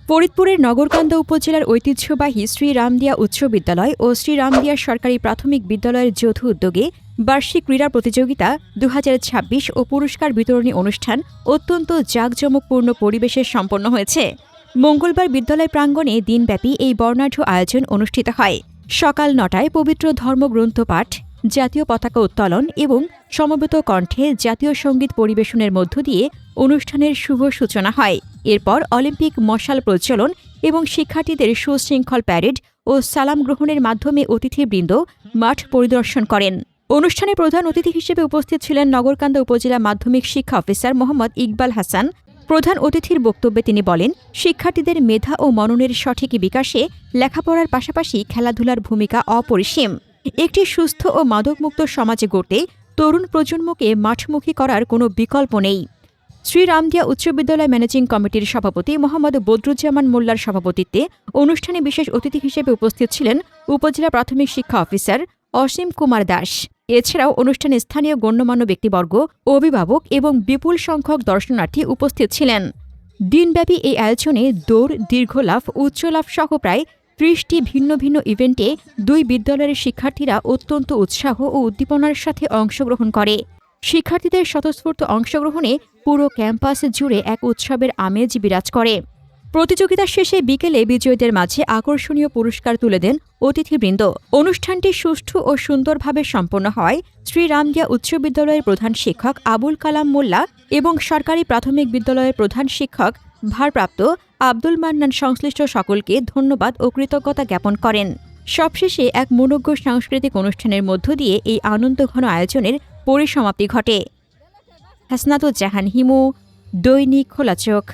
ফরিদপুরের নগরকান্দা উপজেলার ঐতিহ্যবাহী শ্রী রামদিয়া উচ্চ বিদ্যালয় ও শ্রী রামদিয়া সরকারি প্রাথমিক বিদ্যালয়ের যৌথ উদ্যোগে বার্ষিক ক্রীড়া প্রতিযোগিতা ২০২৬ ও পুরস্কার বিতরণী অনুষ্ঠান অত্যন্ত জাঁকজমকপূর্ণ পরিবেশে সম্পন্ন হয়েছে। মঙ্গলবার বিদ্যালয় প্রাঙ্গণে দিনব্যাপী এই বর্ণাঢ্য আয়োজন অনুষ্ঠিত হয়। সকাল ৯টায় পবিত্র ধর্মগ্রন্থ পাঠ, জাতীয় পতাকা উত্তোলন এবং সমবেত কণ্ঠে জাতীয় সঙ্গীত পরিবেশনের মধ্য দিয়ে অনুষ্ঠানের শুভ সূচনা হয়। এরপর অলিম্পিক মশাল প্রজ্বলন এবং শিক্ষার্থীদের সুশৃঙ্খল প্যারেড ও সালাম গ্রহণের মাধ্যমে অতিথিবৃন্দ মাঠ পরিদর্শন করেন। অনুষ্ঠানে প্রধান অতিথি হিসেবে উপস্থিত ছিলেন নগরকান্দা উপজেলা মাধ্যমিক শিক্ষা অফিসার মোহাম্মদ ইকবাল হাসান। প্রধান অতিথির বক্তব্যে তিনি বলেন, শিক্ষার্থীদের মেধা ও মননের সঠিক বিকাশে লেখাপড়ার পাশাপাশি খেলাধুলার ভূমিকা অপরিসীম। একটি সুস্থ ও মাদকমুক্ত সমাজ গড়তে তরুণ প্রজন্মকে মাঠমুখী করার কোনো বিকল্প নেই। শ্রী রামদিয়া উচ্চ বিদ্যালয় ম্যানেজিং কমিটির সভাপতি মোহাম্মদ বদরুজ্জামান মোল্লার সভাপতিত্বে অনুষ্ঠানে বিশেষ অতিথি হিসেবে উপস্থিত ছিলেন উপজেলা প্রাথমিক শিক্ষা অফিসার অসীম কুমার দাস। এছাড়াও অনুষ্ঠানে স্থানীয় গণ্যমান্য ব্যক্তিবর্গ, অভিভাবক এবং বিপুল সংখ্যক দর্শনার্থী উপস্থিত ছিলেন। দিনব্যাপী এই আয়োজনে দৌড়, দীর্ঘলাফ, উচ্চলাফ সহ প্রায় ৩০টি ভিন্ন ভিন্ন ইভেন্টে দুই বিদ্যালয়ের শিক্ষার্থীরা অত্যন্ত উৎসাহ ও উদ্দীপনার সাথে অংশগ্রহণ করে। শিক্ষার্থীদের স্বতঃস্ফূর্ত অংশগ্রহণে পুরো ক্যাম্পাস জুড়ে এক উৎসবের আমেজ বিরাজ করে। প্রতিযোগিতা শেষে বিকেলে বিজয়ীদের মাঝে আকর্ষণীয় পুরস্কার তুলে দেন অতিথিবৃন্দ। অনুষ্ঠানটি সুষ্ঠু ও সুন্দরভাবে সম্পন্ন হয় শ্রী রামদিয়া উচ্চ বিদ্যালয়ের প্রধান শিক্ষক আবুল কালাম মোল্লা এবং সরকারি প্রাথমিক বিদ্যালয়ের প্রধান শিক্ষক ভারপ্রাপ্ত আব্দুল মান্নান সংশ্লিষ্ট সকলকে ধন্যবাদ ও কৃতজ্ঞতা জ্ঞাপন করেন। সবশেষে এক মনোজ্ঞ সাংস্কৃতিক অনুষ্ঠানের মধ্য দিয়ে এই আনন্দঘন আয়োজনের পরিসমাপ্তি ঘটে। হাসনাতুজ্জাহান হিমু, দৈনিক খোলা চোখ।